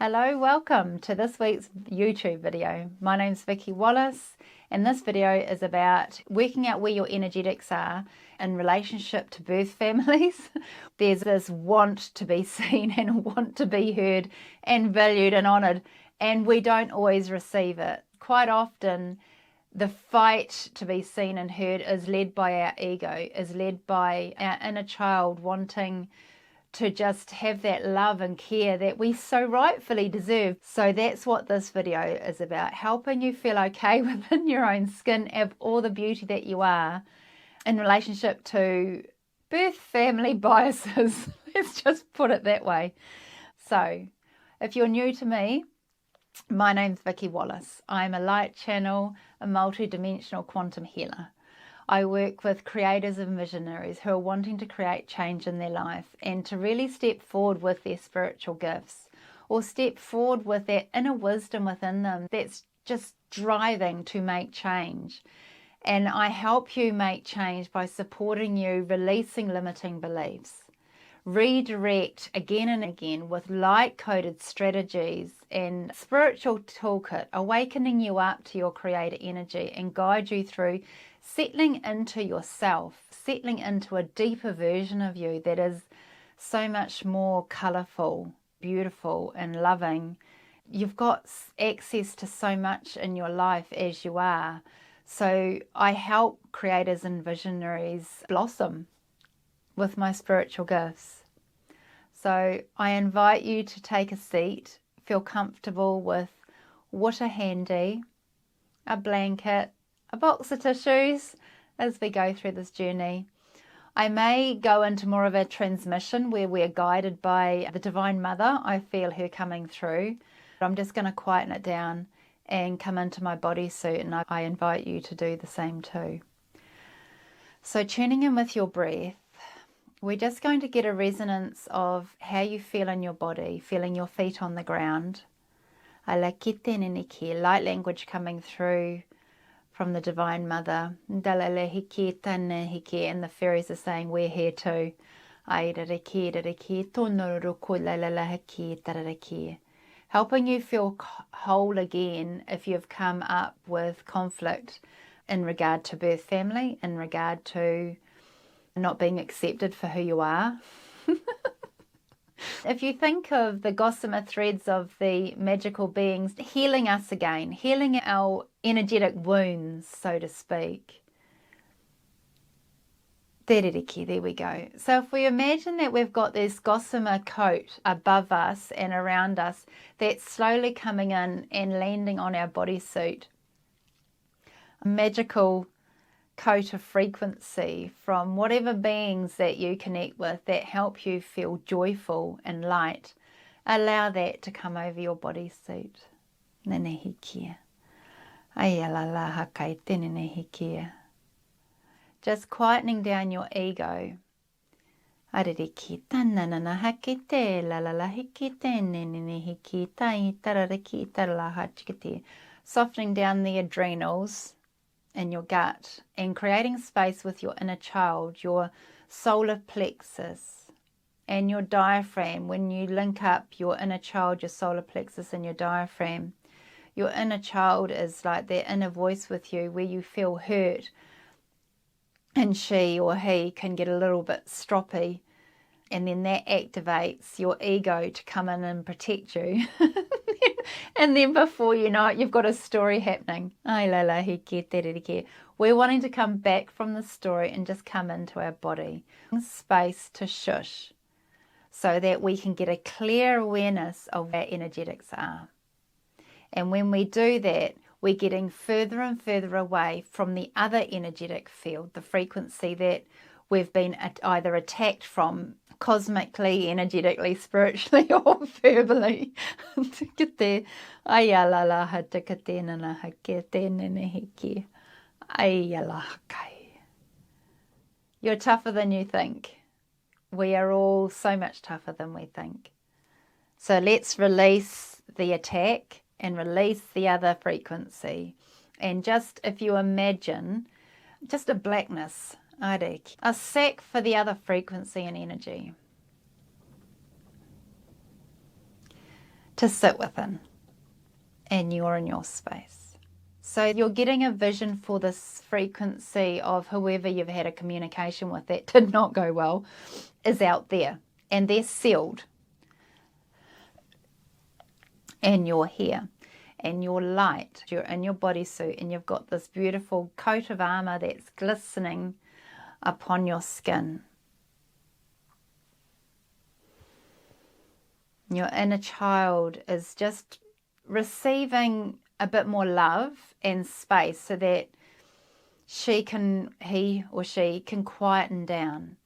Hello, welcome to this week's YouTube video. My name's Vicki Wallace, and this video is about working out where your energetics are in relationship to birth families. There's this want to be seen and want to be heard and valued and honoured, and we don't always receive it. Quite often, the fight to be seen and heard is led by our ego, is led by our inner child wanting to just have that love and care that we so rightfully deserve. So that's what this video is about, helping you feel okay within your own skin of all the beauty that you are in relationship to birth family biases. Let's just put it that way. So if you're new to me, my name's Vicki Wallace. I'm a light channel, a multidimensional quantum healer. I work with creators and visionaries who are wanting to create change in their life and to really step forward with their spiritual gifts, or step forward with that inner wisdom within them that's just driving to make change. And I help you make change by supporting you releasing limiting beliefs. Redirect again and again with light-coded strategies and spiritual toolkit, awakening you up to your creator energy and guide you through settling into yourself, settling into a deeper version of you that is so much more colourful, beautiful and loving. You've got access to so much in your life as you are. So I help creators and visionaries blossom with my spiritual gifts. So I invite you to take a seat, feel comfortable with water handy, a blanket, a box of tissues as we go through this journey. I may go into more of a transmission where we're guided by the Divine Mother. I feel her coming through. I'm just going to quieten it down and come into my bodysuit, and I invite you to do the same too. So tuning in with your breath, we're just going to get a resonance of how you feel in your body, feeling your feet on the ground. Light language coming through from the Divine Mother. And the fairies are saying, we're here too. Helping you feel whole again if you've come up with conflict in regard to birth family, in regard to not being accepted for who you are. If you think of the gossamer threads of the magical beings healing us again, healing our energetic wounds, so to speak. There we go. So if we imagine that we've got this gossamer coat above us and around us that's slowly coming in and landing on our bodysuit, a magical coat of frequency from whatever beings that you connect with that help you feel joyful and light, allow that to come over your bodysuit. Just quietening down your ego. Softening down the adrenals in your gut and creating space with your inner child, your solar plexus and your diaphragm. When you link up your inner child, your solar plexus and your diaphragm, your inner child is like that inner voice with you where you feel hurt and she or he can get a little bit stroppy, and then that activates your ego to come in and protect you. And then before you know it, you've got a story happening. We're wanting to come back from the story and just come into our body. Space to shush so that we can get a clear awareness of where energetics are. And when we do that, we're getting further and further away from the other energetic field, the frequency that we've been either attacked from cosmically, energetically, spiritually, or verbally. You're tougher than you think. We are all so much tougher than we think. So let's release the attack and release the other frequency. And just, if you imagine, just a blackness, a sack for the other frequency and energy. to sit within, and you're in your space. So you're getting a vision for this frequency of whoever you've had a communication with that did not go well is out there, and they're sealed. And you're here, and you're light, you're in your bodysuit, and you've got this beautiful coat of armor that's glistening upon your skin. Your inner child is just receiving a bit more love and space so that he or she can quieten down,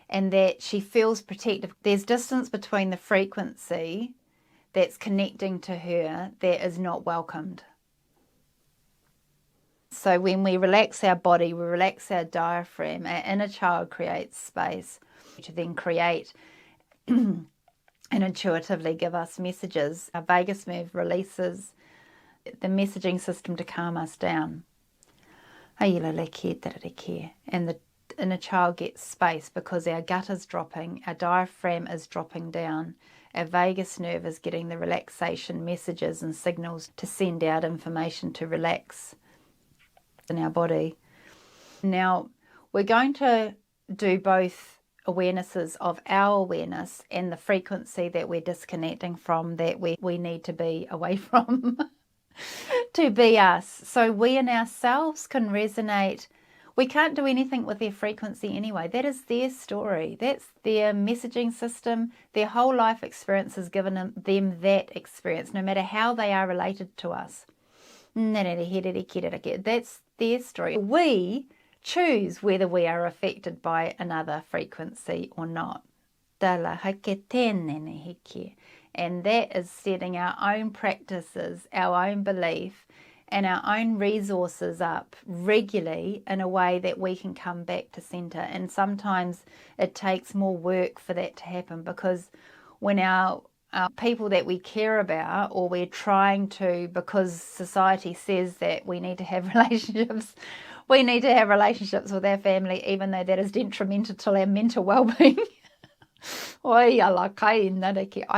and that she feels protected. There's distance between the frequency that's connecting to her that is not welcomed. So when we relax our body, we relax our diaphragm, our inner child creates space to then create and intuitively give us messages. Our vagus nerve releases the messaging system to calm us down. And the inner child gets space because our gut is dropping, our diaphragm is dropping down, our vagus nerve is getting the relaxation messages and signals to send out information to relax in our body. Now, we're going to do both awarenesses of our awareness and the frequency that we're disconnecting from, that we need to be away from to be us. So we in ourselves can resonate. We can't do anything with their frequency anyway. That is their story. That's their messaging system. Their whole life experience has given them that experience, no matter how they are related to us. That's their story. We choose whether we are affected by another frequency or not. And that is setting our own practices, our own belief, and our own resources up regularly in a way that we can come back to center. And sometimes it takes more work for that to happen, because when our people that we care about, or we're trying to, because society says that we need to have relationships with our family, even though that is detrimental to our mental well-being. I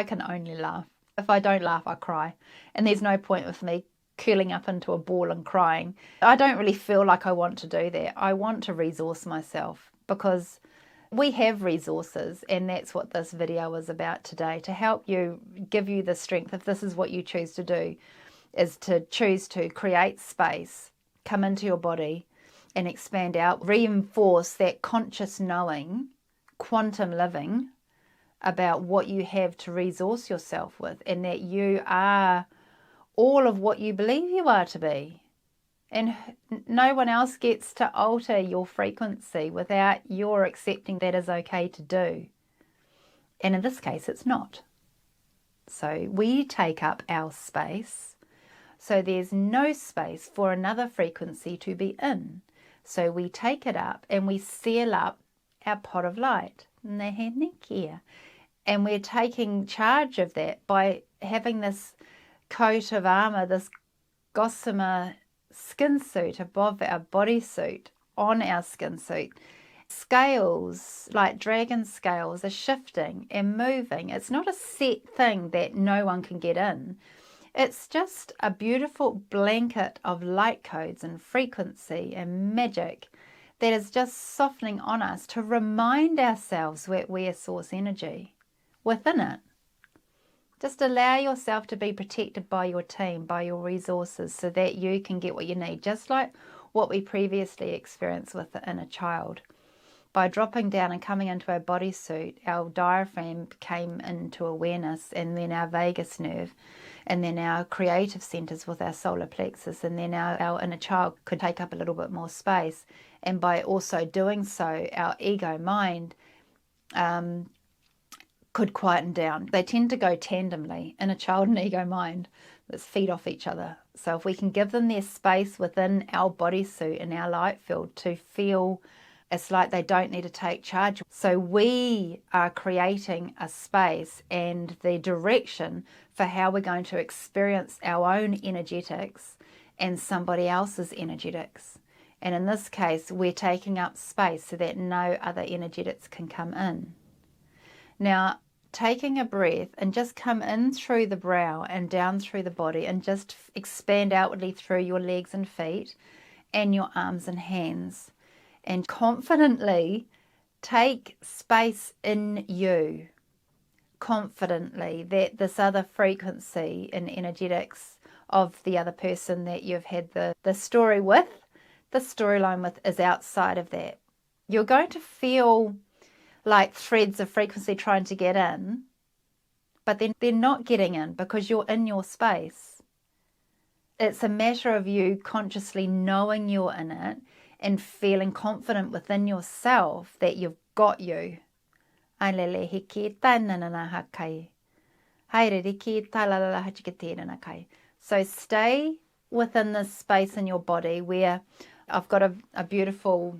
can only laugh. If I don't laugh, I cry. And there's no point with me curling up into a ball and crying. I don't really feel like I want to do that. I want to resource myself, because we have resources, and that's what this video is about today, to help you, give you the strength, if this is what you choose to do, is to choose to create space, come into your body and expand out, reinforce that conscious knowing, quantum living about what you have to resource yourself with, and that you are all of what you believe you are to be. And no one else gets to alter your frequency without your accepting that is okay to do. And in this case, it's not. So we take up our space, so there's no space for another frequency to be in. So we take it up and we seal up our pot of light. And we're taking charge of that by having this coat of armor, this gossamer skin suit above our bodysuit, on our skin suit. Scales, like dragon scales, are shifting and moving. It's not a set thing that no one can get in. It's just a beautiful blanket of light codes and frequency and magic that is just softening on us to remind ourselves that we're source energy within it. Just allow yourself to be protected by your team, by your resources, so that you can get what you need, just like what we previously experienced with the inner child. By dropping down and coming into our bodysuit, our diaphragm came into awareness, and then our vagus nerve, and then our creative centers with our solar plexus, and then our inner child could take up a little bit more space. And by also doing so, our ego mind could quieten down. They tend to go tandemly, inner child and ego mind. Let's feed off each other. So if we can give them their space within our bodysuit and our light field to feel it's like they don't need to take charge. So we are creating a space and the direction for how we're going to experience our own energetics and somebody else's energetics. And in this case, we're taking up space so that no other energetics can come in. Now, taking a breath and just come in through the brow and down through the body and just expand outwardly through your legs and feet and your arms and hands. And confidently take space in you, confidently, that this other frequency and energetics of the other person that you've had the story with, the storyline with, is outside of that. You're going to feel like threads of frequency trying to get in, but then they're not getting in because you're in your space. It's a matter of you consciously knowing you're in it and feeling confident within yourself that you've got you. So stay within this space in your body where I've got a beautiful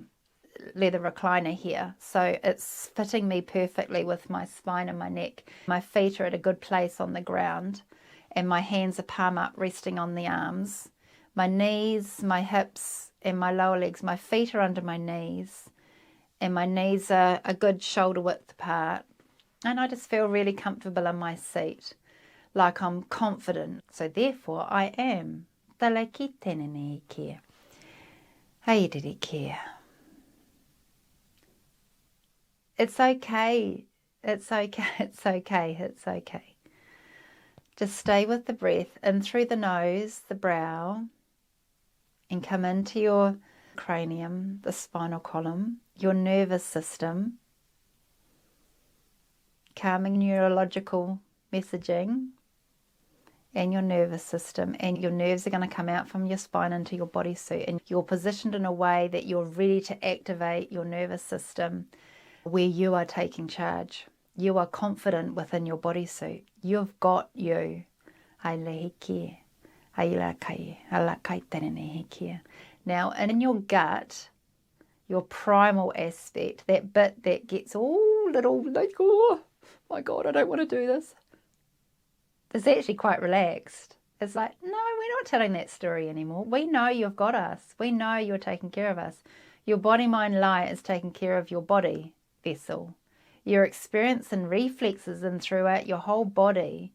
leather recliner here, so it's fitting me perfectly with my spine and my neck. My feet are at a good place on the ground and my hands are palm up resting on the arms. My knees, my hips and my lower legs, my feet are under my knees and my knees are a good shoulder width apart, and I just feel really comfortable in my seat, like I'm confident. So therefore I am. It's okay. It's okay. It's okay. It's okay. Just stay with the breath in through the nose, the brow, and come into your cranium, the spinal column, your nervous system, calming neurological messaging, and your nervous system. And your nerves are going to come out from your spine into your bodysuit, and you're positioned in a way that you're ready to activate your nervous system, where you are taking charge. You are confident within your bodysuit. You've got you. Now, in your gut, your primal aspect, that bit that gets all little, like, oh my God, I don't want to do this, is actually quite relaxed. It's like, no, we're not telling that story anymore. We know you've got us. We know you're taking care of us. Your body, mind, light is taking care of your body vessel. Your experience and reflexes and throughout your whole body.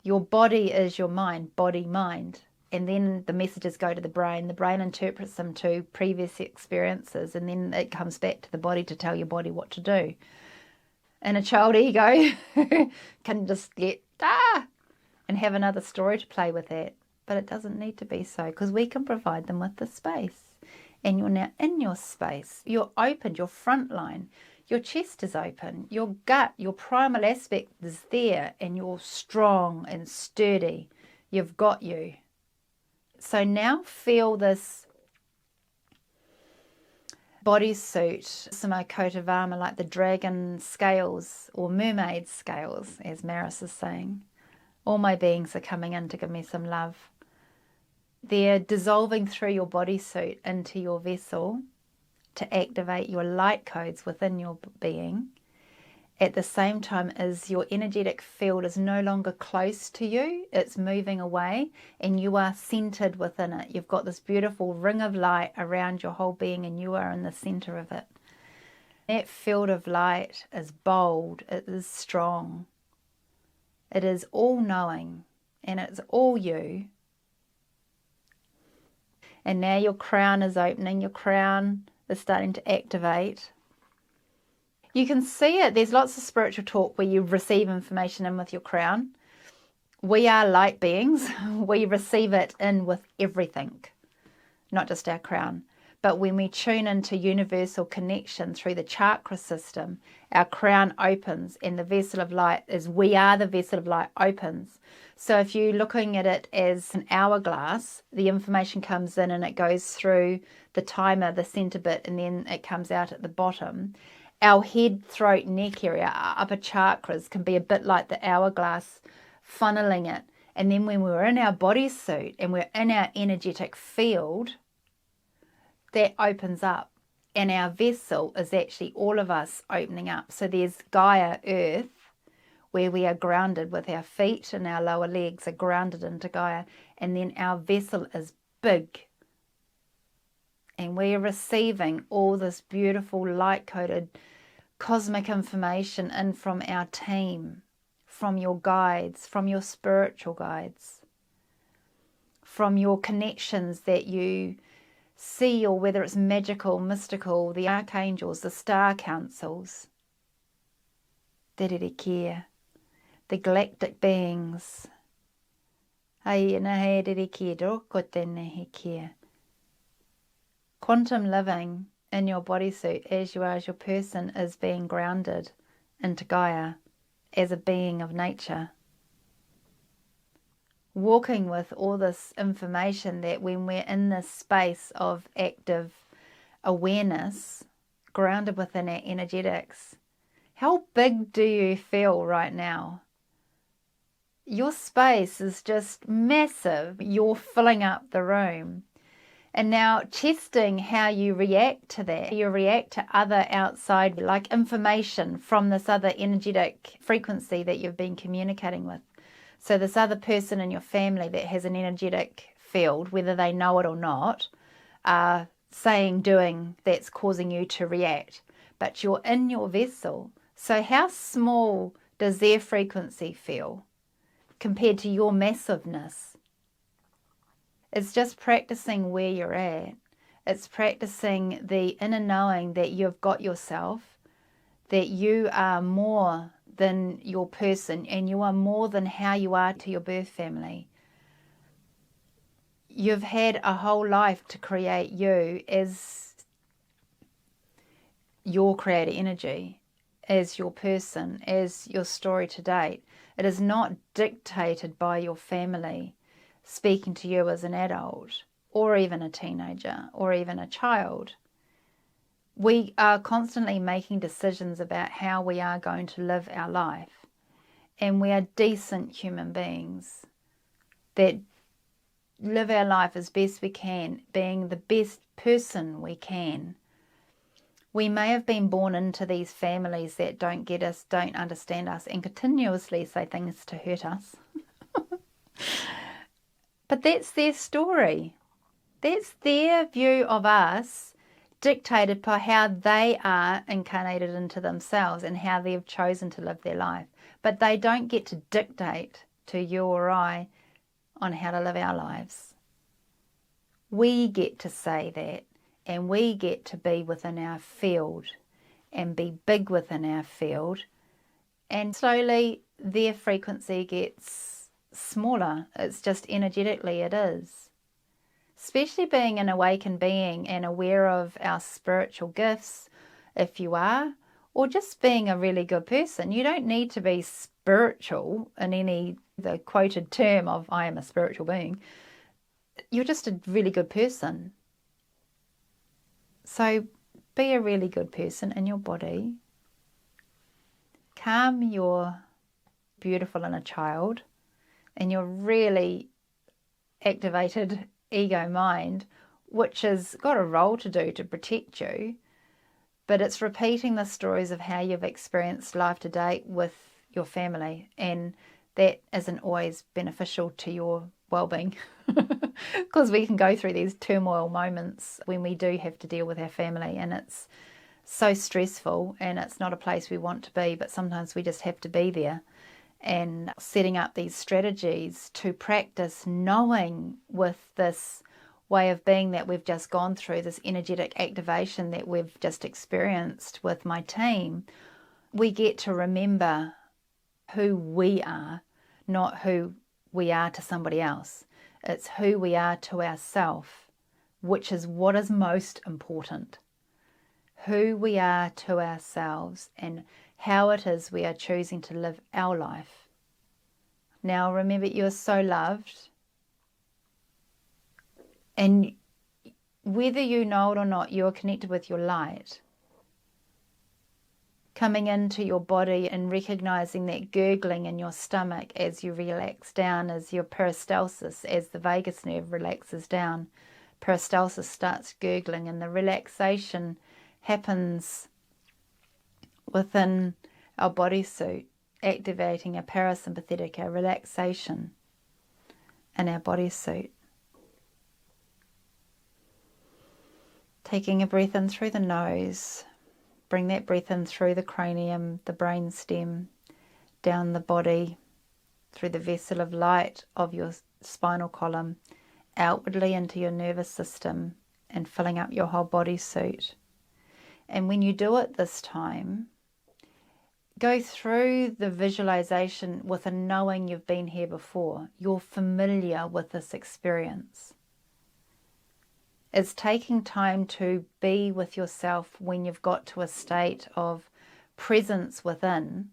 Your body is your mind, body, mind. And then the messages go to the brain. The brain interprets them to previous experiences, and then it comes back to the body to tell your body what to do. And a child ego can just get, and have another story to play with that. But it doesn't need to be so, because we can provide them with the space. And you're now in your space. You're opened, your front line. Your chest is open, your gut, your primal aspect is there, and you're strong and sturdy. You've got you. So now feel this bodysuit, some coat of armor, like the dragon scales or mermaid scales, as Maris is saying. All my beings are coming in to give me some love. They're dissolving through your bodysuit into your vessel to activate your light codes within your being, at the same time as your energetic field is no longer close to you, it's moving away, and you are centered within it. You've got this beautiful ring of light around your whole being, and you are in the center of it. That field of light is bold, it is strong, it is all-knowing, and it's all you. And now your crown is opening, your crown is starting to activate. You can see it. There's lots of spiritual talk where you receive information in with your crown. We are light beings. We receive it in with everything, not just our crown. But when we tune into universal connection through the chakra system, our crown opens, and the vessel of light, is we are the vessel of light, opens. So if you're looking at it as an hourglass, the information comes in and it goes through the timer, the center bit, and then it comes out at the bottom. Our head, throat, neck area, our upper chakras can be a bit like the hourglass, funneling it. And then when we're in our bodysuit and we're in our energetic field, that opens up, and our vessel is actually all of us opening up. So there's Gaia, Earth, where we are grounded with our feet, and our lower legs are grounded into Gaia, and then our vessel is big, and we are receiving all this beautiful light-coded cosmic information in from our team, from your guides, from your spiritual guides, from your connections that you see, or whether it's magical, mystical, the archangels, the star councils, te rere kia, the galactic beings. Ai na he rere kia, roko tēnei he kia. Quantum living in your bodysuit as you are as your person is being grounded into Gaia as a being of nature. Walking with all this information that when we're in this space of active awareness, grounded within our energetics, how big do you feel right now? Your space is just massive. You're filling up the room. And now testing how you react to that. You react to other outside, like information from this other energetic frequency that you've been communicating with. So this other person in your family that has an energetic field, whether they know it or not, are saying, doing, that's causing you to react. But you're in your vessel. So how small does their frequency feel compared to your massiveness? It's just practicing where you're at. It's practicing the inner knowing that you've got yourself, that you are more than your person, and you are more than how you are to your birth family. You've had a whole life to create you as your creator energy, as your person, as your story to date. It is not dictated by your family speaking to you as an adult, or even a teenager, or even a child. We are constantly making decisions about how we are going to live our life. And we are decent human beings that live our life as best we can, being the best person we can. We may have been born into these families that don't get us, don't understand us, and continuously say things to hurt us. But that's their story. That's their view of us, dictated by how they are incarnated into themselves and how they've chosen to live their life. But they don't get to dictate to you or I on how to live our lives. We get to say that, and we get to be within our field and be big within our field. And slowly their frequency gets smaller. It's just energetically it is. Especially being an awakened being and aware of our spiritual gifts, if you are, or just being a really good person. You don't need to be spiritual in the quoted term of I am a spiritual being. You're just a really good person. So be a really good person in your body. Calm your beautiful inner child and your really activated ego mind, which has got a role to do to protect you, but it's repeating the stories of how you've experienced life to date with your family, and that isn't always beneficial to your well-being because we can go through these turmoil moments when we do have to deal with our family, and it's so stressful and it's not a place we want to be, but sometimes we just have to be there. And setting up these strategies to practice knowing with this way of being that we've just gone through, this energetic activation that we've just experienced with my team, we get to remember who we are, not who we are to somebody else. It's who we are to ourselves, which is what is most important. Who we are to ourselves and how it is we are choosing to live our life. Now remember, you're so loved, and whether you know it or not, you're connected with your light. Coming into your body and recognizing that gurgling in your stomach as you relax down as your peristalsis, as the vagus nerve relaxes down. Peristalsis starts gurgling, and the relaxation happens within our bodysuit, activating a parasympathetic, a relaxation in our bodysuit. Taking a breath in through the nose, bring that breath in through the cranium, the brain stem, down the body through the vessel of light of your spinal column, outwardly into your nervous system and filling up your whole bodysuit. And when you do it this time, go through the visualization with a knowing you've been here before. You're familiar with this experience. It's taking time to be with yourself when you've got to a state of presence within,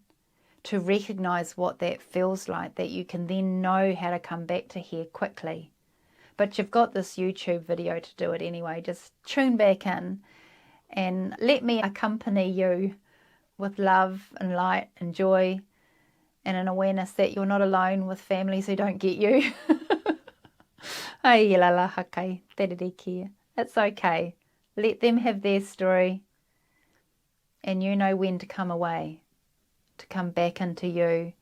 to recognize what that feels like, that you can then know how to come back to here quickly. But you've got this YouTube video to do it anyway. Just tune back in and let me accompany you with love and light and joy and an awareness that you're not alone with families who don't get you. It's okay. Let them have their story, and you know when to come away, to come back into you,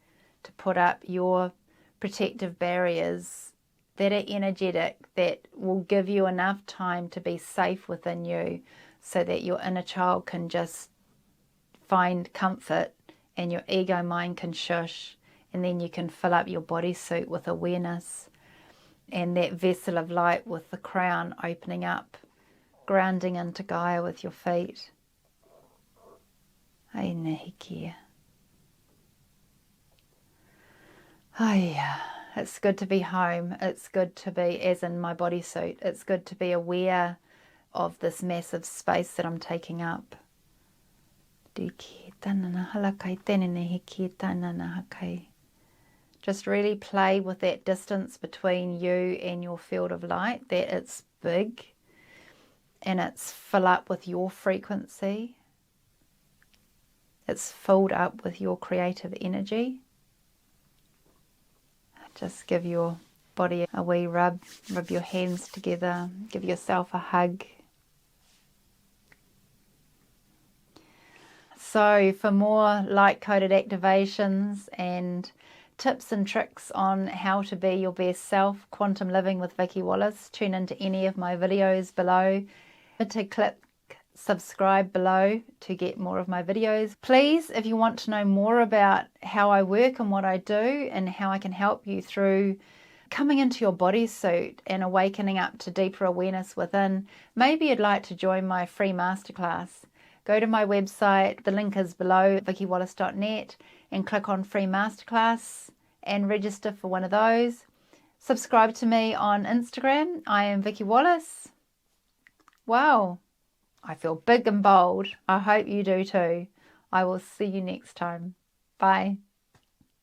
to put up your protective barriers that are energetic, that will give you enough time to be safe within you so that your inner child can just find comfort and your ego mind can shush, and then you can fill up your bodysuit with awareness and that vessel of light with the crown opening up, grounding into Gaia with your feet. Ai nehi kia. It's good to be home. It's good to be, as in my bodysuit, it's good to be aware of this massive space that I'm taking up. Just really play with that distance between you and your field of light, that it's big and it's fill up with your frequency. It's filled up with your creative energy. Just give your body a wee rub your hands together, give yourself a hug. So for more light-coded activations and tips and tricks on how to be your best self, Quantum Living with Vicki Wallace, tune into any of my videos below. To click subscribe below to get more of my videos. Please, if you want to know more about how I work and what I do and how I can help you through coming into your bodysuit and awakening up to deeper awareness within, maybe you'd like to join my free masterclass. Go to my website, the link is below, vickiwallace.net, and click on free masterclass and register for one of those. Subscribe to me on Instagram. I am Vicki Wallace. Wow, I feel big and bold. I hope you do too. I will see you next time. Bye.